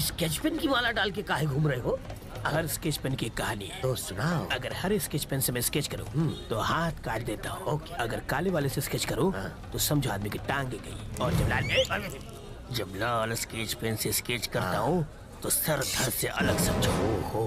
Sketch pen की माला डाल के काहे घूम रहे हो? हर स्केच पेन की कहानी है। तो सुनाओ। अगर हर स्केच पेन से मैं स्केच करूं तो हाथ काट देता हूँ। अगर काले वाले से स्केच करूं तो समझो आदमी की टांगे गई। और जब लाल स्केच पेन से स्केच करता हूँ तो सर धड़ से अलग समझो। ओहो,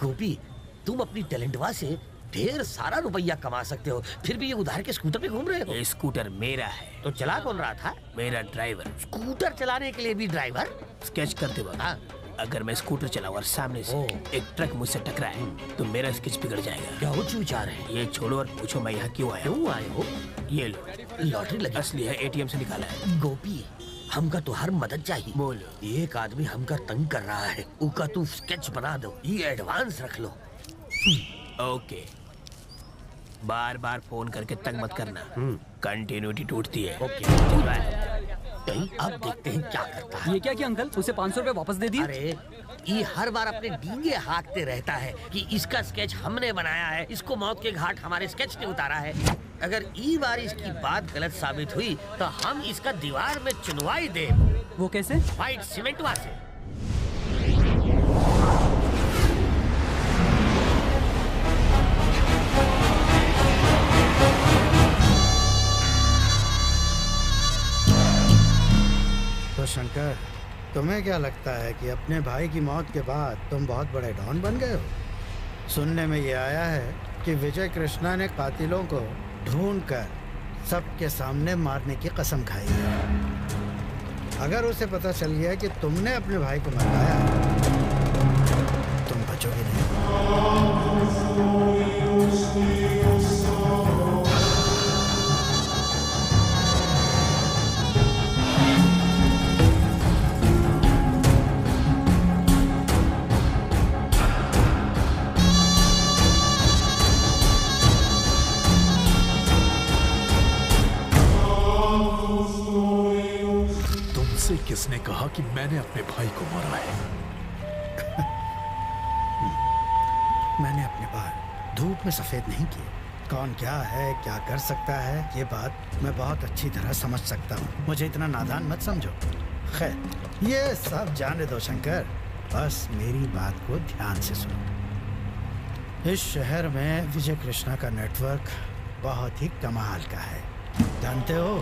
गोपी, तुम अपनी टैलेंटवा से ढेर सारा रुपया कमा सकते हो, फिर भी ये उधार के स्कूटर पे घूम रहे हो। ये स्कूटर मेरा है। तो चला कौन रहा था? मेरा ड्राइवर। स्कूटर चलाने के लिए भी ड्राइवर? स्केच करते वक्त अगर मैं स्कूटर चलाऊं और सामने से एक ट्रक मुझसे टकराए तो मेरा स्केच बिगड़ जाएगा। क्या हो विचार है? ये छोड़ो और पूछो मैं यहाँ क्यों आया। क्यों आए हो? ये लो, लॉटरी लगी। असली है, एटीएम से निकाला है। गोपी, हमका तो हर मदद चाहिए। बोलो। एक आदमी हमका तंग कर रहा है, उका तू स्केच बना दो, ये एडवांस रख लो। ओके, बार बार फोन करके तंग मत करना, कंटिन्यूटी टूटती है। ओके, अब देखते हैं क्या करता है। ये क्या किया अंकल? उसे 500 रुपए वापस दे दिए। अरे ये हर बार अपने डींगे हाँकते रहता है कि इसका स्केच हमने बनाया है, इसको मौत के घाट हमारे स्केच ने उतारा है। अगर ई बार इसकी बात गलत साबित हुई तो हम इसका दीवार में चुनवाई दे। वो कैसे? व्हाइट सीमेंटवा से। तो शंकर, तुम्हें क्या लगता है कि अपने भाई की मौत के बाद तुम बहुत बड़े डॉन बन गए हो? सुनने में ये आया है कि विजय कृष्णा ने कातिलों को ढूंढकर सबके सामने मारने की कसम खाई है। अगर उसे पता चल गया कि तुमने अपने भाई को मरवाया है, तुम बचोगे नहीं। किसने कहा कि मैंने अपने भाई को मारा है? मैंने अपने बाल धूप में सफेद नहीं किए। कौन क्या है, क्या कर सकता है, ये बात मैं बहुत अच्छी तरह समझ सकता हूँ। मुझे इतना नादान मत समझो। खैर, ये सब जाने दो शंकर, बस मेरी बात को ध्यान से सुनो। इस शहर में विजय कृष्णा का नेटवर्क बहुत ही कमाल का है। जानते हो,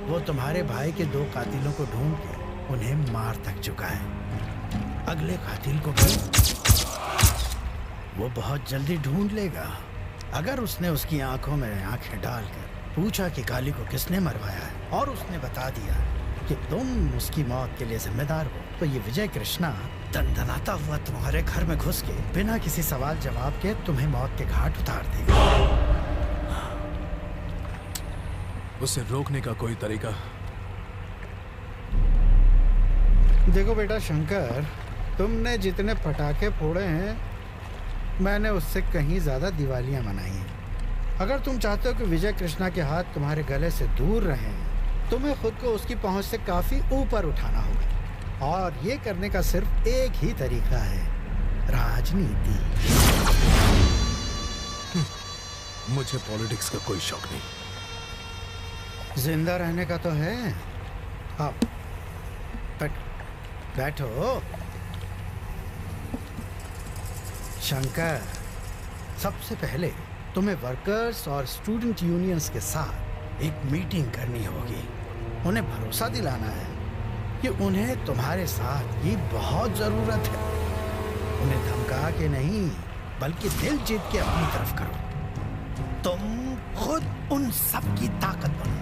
वो तुम्हारे भाई के 2 कातिलों को ढूंढ के उन्हें मार तक चुका है। अगले कातिल को भी वो बहुत जल्दी ढूंढ लेगा। अगर उसने उसकी आंखों में आंखें डालकर पूछा कि काली को किसने मरवाया है और उसने बता दिया कि तुम उसकी मौत के लिए जिम्मेदार हो, तो ये विजय कृष्णा दंदनाता हुआ तुम्हारे घर में घुस के बिना किसी सवाल जवाब के तुम्हें मौत के घाट उतार देगा। उसे रोकने का कोई तरीका? देखो बेटा शंकर, तुमने जितने पटाखे फोड़े हैं, मैंने उससे कहीं ज्यादा दिवालियां मनाई हैं। अगर तुम चाहते हो कि विजय कृष्णा के हाथ तुम्हारे गले से दूर रहें, तुम्हें खुद को उसकी पहुंच से काफी ऊपर उठाना होगा। और ये करने का सिर्फ एक ही तरीका है, राजनीति। मुझे पॉलिटिक्स का कोई शौक नहीं। जिंदा रहने का तो है। हाँ, बैठो। शंकर, सबसे पहले तुम्हें वर्कर्स और स्टूडेंट यूनियंस के साथ एक मीटिंग करनी होगी। उन्हें भरोसा दिलाना है कि उन्हें तुम्हारे साथ की बहुत जरूरत है। उन्हें धमका के नहीं, बल्कि दिल जीत के अपनी तरफ करो। तुम खुद उन सब की ताकत बनो।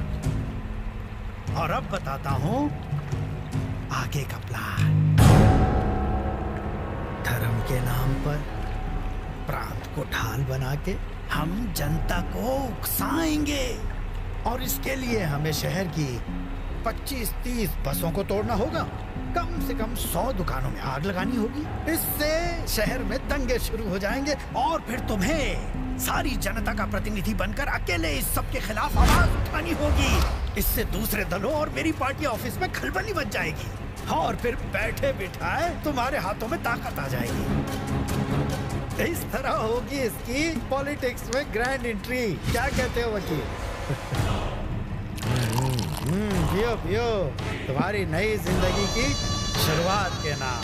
और अब बताता हूं आगे का प्लान। धर्म के नाम पर प्रांत को ढाल बना के हम जनता को उकसाएंगे, और इसके लिए हमें शहर की 25-30 बसों को तोड़ना होगा। कम से कम 100 दुकानों में आग लगानी होगी। इससे शहर में दंगे शुरू हो जाएंगे और फिर तुम्हें सारी जनता का प्रतिनिधि बनकर अकेले इस सब के खिलाफ आवाज उठानी होगी। इससे दूसरे दलों और मेरी पार्टी ऑफिस में खलबली बच जाएगी और फिर बैठे बिठाए तुम्हारे हाथों में ताकत आ जाएगी। इस तरह होगी इसकी पॉलिटिक्स में ग्रैंड एंट्री। क्या कहते हो वकील? पियो पियो, तुम्हारी नई जिंदगी की शुरुआत के नाम।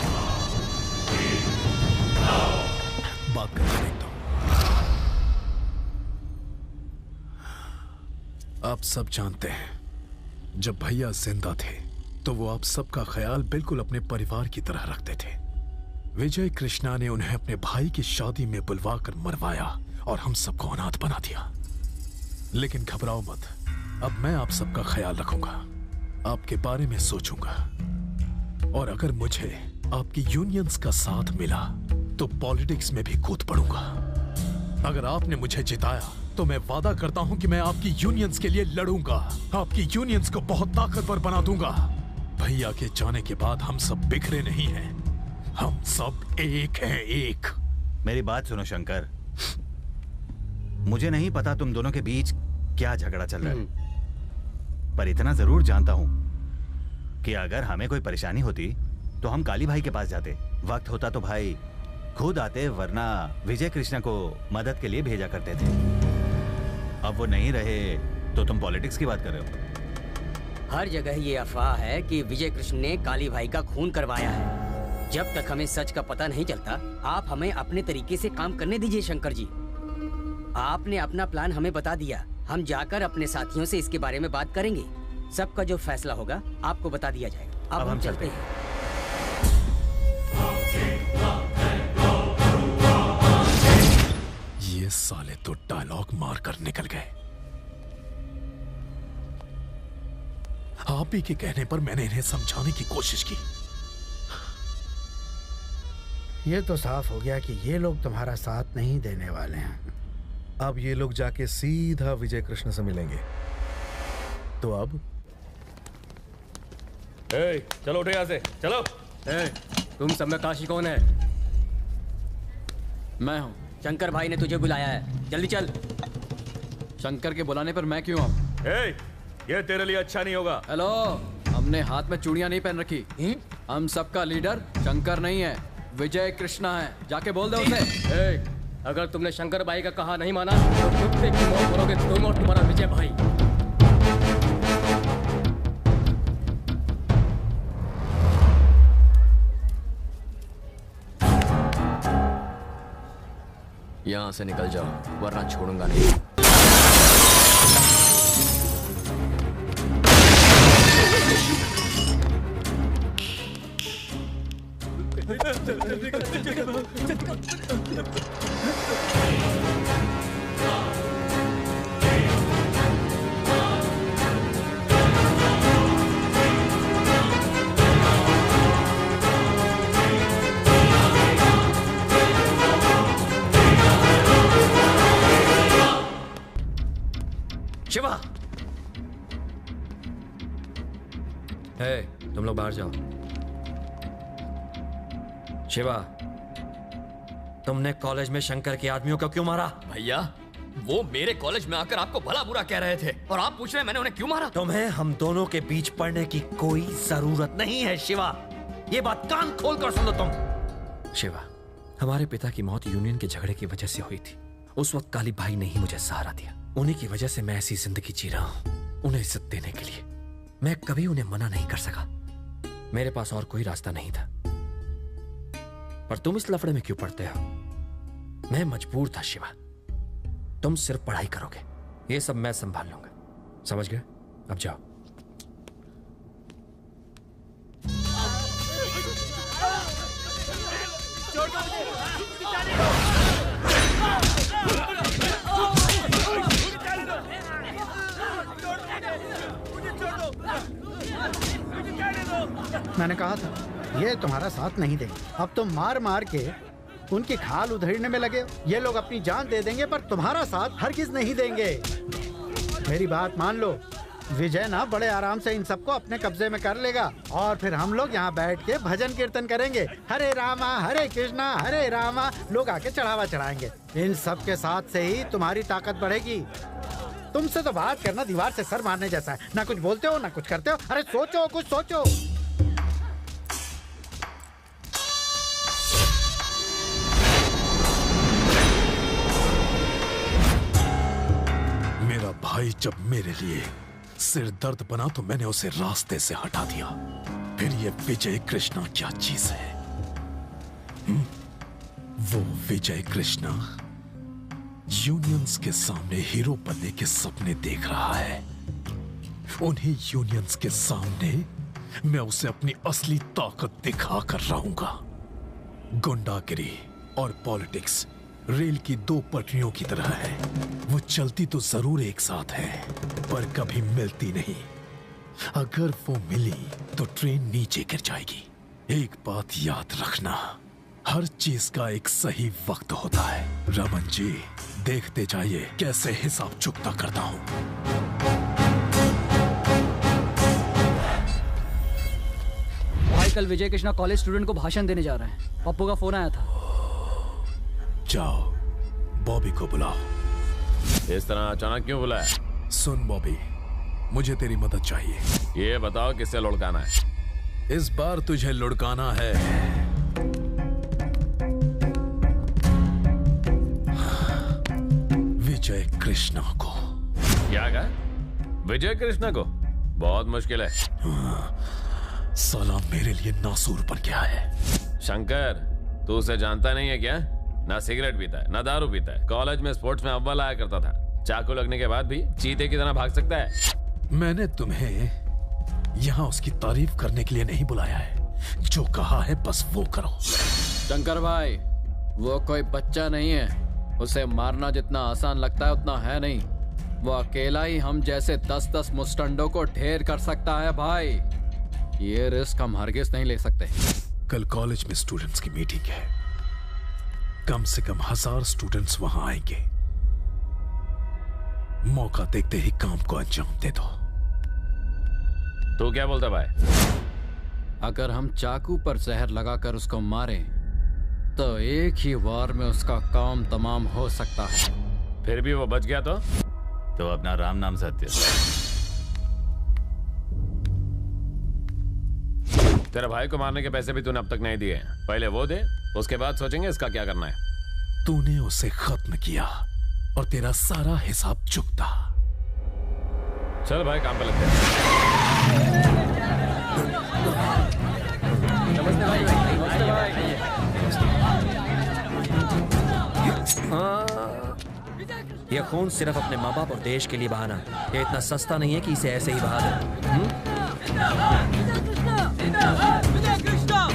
बात करके देखता हूं। आप सब जानते हैं, जब भैया जिंदा थे तो वो आप सबका ख्याल बिल्कुल अपने परिवार की तरह रखते थे। विजय कृष्णा ने उन्हें अपने भाई की शादी में बुलवाकर मरवाया और हम सबको अनाथ बना दिया। लेकिन घबराओ मत, अब मैं आप सबका ख्याल रखूंगा, आपके बारे में सोचूंगा, और अगर मुझे आपकी यूनियंस का साथ मिला तो पॉलिटिक्स में भी कूद पड़ूंगा। अगर आपने मुझे जिताया तो मैं वादा करता हूं कि मैं आपकी यूनियंस के लिए लड़ूंगा, आपकी यूनियंस को बहुत ताकतवर बना दूंगा। भैया के जाने के बाद हम सब बिखरे नहीं हैं, हम सब एक हैं, एक। मेरी बात सुनो शंकर, मुझे नहीं पता तुम दोनों के बीच क्या झगड़ा चल रहा है, पर इतना जरूर जानता हूं कि अगर हमें कोई परेशानी होती तो हम काली भाई के पास जाते, वक्त होता तो भाई खुद आते, वरना विजय कृष्णा को मदद के लिए भेजा करते थे। अब वो नहीं रहे तो तुम पॉलिटिक्स की बात कर रहे हो। हर जगह ये अफवाह है कि विजय कृष्ण ने काली भाई का खून करवाया है। जब तक हमें सच का पता नहीं चलता, आप हमें अपने तरीके से काम करने दीजिए शंकर जी। आपने अपना प्लान हमें बता दिया, हम जाकर अपने साथियों से इसके बारे में बात करेंगे। सबका जो फैसला होगा आपको बता दिया जाएगा। अब हम चलते हैं। ये साले तो डायलॉग मार कर निकल गए। आप ही के कहने पर मैंने इन्हें समझाने की कोशिश की। ये तो साफ हो गया कि ये लोग तुम्हारा साथ नहीं देने वाले हैं। अब ये लोग जाके सीधा विजय कृष्ण से मिलेंगे। तो अब चलो उठो यहाँ से, चलो। तुम सब में काशी कौन है? मैं हूँ। शंकर भाई ने तुझे बुलाया है, जल्दी चल। शंकर के बुलाने पर मैं क्यों आऊँ? ये तेरे लिए अच्छा नहीं होगा। हेलो, हमने हाथ में चूड़ियां नहीं पहन रखी। हम सबका लीडर शंकर नहीं है, विजय कृष्णा है। जाके बोल दो उसे। अगर तुमने शंकर भाई का कहा नहीं माना तो कुत्ते की मौत करोगे तुम और तुम्हारा विजय भाई। यहाँ से निकल जाओ वरना छोड़ूंगा नहीं। शिवा, तुम लोग बाहर जाओ। शिवा, तुमने कॉलेज में शंकर के आदमियों को क्यों मारा? भैया, वो मेरे कॉलेज में आकर आपको भला बुरा कह रहे थे और आप पूछ रहे हैं मैंने उन्हें क्यों मारा? तुम्हें हम दोनों के बीच पड़ने की कोई जरूरत नहीं है शिवा। ये बात कान खोल कर सुनो तुम। शिवा, हमारे पिता की मौत यूनियन के झगड़े की वजह से हुई थी। उस वक्त काली भाई ने ही मुझे सहारा दिया। उन्हीं की वजह से मैं ऐसी जिंदगी जी रहा हूं। उन्हें इज्जत देने के लिए मैं कभी उन्हें मना नहीं कर सका। मेरे पास और कोई रास्ता नहीं था। पर तुम इस लफड़े में क्यों पड़ते हो? मैं मजबूर था शिवा। तुम सिर्फ पढ़ाई करोगे, ये सब मैं संभाल लूंगा। समझ गए? अब जाओ। मैंने कहा था ये तुम्हारा साथ नहीं देंगे। अब तुम मार मार के उनकी खाल उधेड़ने में लगे हो। ये लोग अपनी जान दे देंगे पर तुम्हारा साथ हरगिज नहीं देंगे। मेरी बात मान लो, विजय ना बड़े आराम से इन सबको अपने कब्जे में कर लेगा और फिर हम लोग यहाँ बैठ के भजन कीर्तन करेंगे। हरे रामा हरे कृष्णा हरे रामा, लोग आके चढ़ावा चढ़ाएंगे। इन सब के साथ से ही तुम्हारी ताकत बढ़ेगी। तुमसे तो बात करना दीवार से सर मारने जैसा है। ना कुछ बोलते हो ना कुछ करते हो। अरे सोचो, कुछ सोचो। मेरा भाई जब मेरे लिए सिर दर्द बना तो मैंने उसे रास्ते से हटा दिया। आखिर ये विजय कृष्णा क्या चीज है? वो विजय कृष्णा यूनियंस के सामने हीरो बनने के सपने देख रहा है। उन्हीं यूनियंस के सामने मैं उसे अपनी असली ताकत दिखा कर रहूंगा। गुंडागिरी और पॉलिटिक्स रेल की दो पटरियों की तरह है। वो चलती तो जरूर एक साथ है, पर कभी मिलती नहीं। अगर वो मिली तो ट्रेन नीचे गिर जाएगी। एक बात याद रखना, हर चीज का एक सही वक्त होता है। रमन जी, देखते जाइए कैसे हिसाब चुकता करता हूं। भाई कल विजय कृष्णा कॉलेज स्टूडेंट को भाषण देने जा रहे हैं। पप्पू का फोन आया था। जाओ बॉबी को बुलाओ। इस तरह अचानक क्यों बुलाया? सुन बॉबी, मुझे तेरी मदद चाहिए। ये बताओ किससे लुढ़काना है? इस बार तुझे लुढ़काना है विजय कृष्णा को। क्या कहा? विजय कृष्णा को? बहुत मुश्किल है। साला मेरे लिए नासूर बन गया है। शंकर, तू उसे जानता नहीं है क्या? ना सिगरेट पीता है, ना दारू पीता है। कॉलेज में स्पोर्ट्स में अव्वल आया करता था। चाकू लगने के बाद भी चीते की तरह भाग सकता है। मैंने तुम्हें यहाँ उसकी तारीफ करने के लिए नहीं बुलाया है। जो कहा है बस वो करो। शंकर भाई, वो कोई बच्चा नहीं है। उसे मारना जितना आसान लगता है उतना है नहीं। वो अकेला ही हम जैसे 10-10 मुस्टंडों को ढेर कर सकता है भाई। ये रिस्क हम हरगिज नहीं ले सकते। कल कॉलेज में स्टूडेंट्स की मीटिंग है। कम से कम 1000 स्टूडेंट्स वहां आएंगे। मौका देखते ही काम को अंजाम दे दो। तू क्या बोलता भाई? अगर हम चाकू पर जहर लगाकर उसको मारें तो एक ही वार में उसका काम तमाम हो सकता है। फिर भी वो बच गया तो अपना राम नाम सत्य। तेरे भाई को मारने के पैसे भी तूने अब तक नहीं दिए। पहले वो दे, उसके बाद सोचेंगे इसका क्या करना है। तूने उसे खत्म किया और तेरा सारा हिसाब चुकता। चल भाई, काम पे लगते हैं। नमस्ते भाई। नमस्ते भाई। ये खून सिर्फ अपने माँ बाप और देश के लिए बहाना है। ये इतना सस्ता नहीं है कि इसे ऐसे ही बहा दो। विजय कृष्णा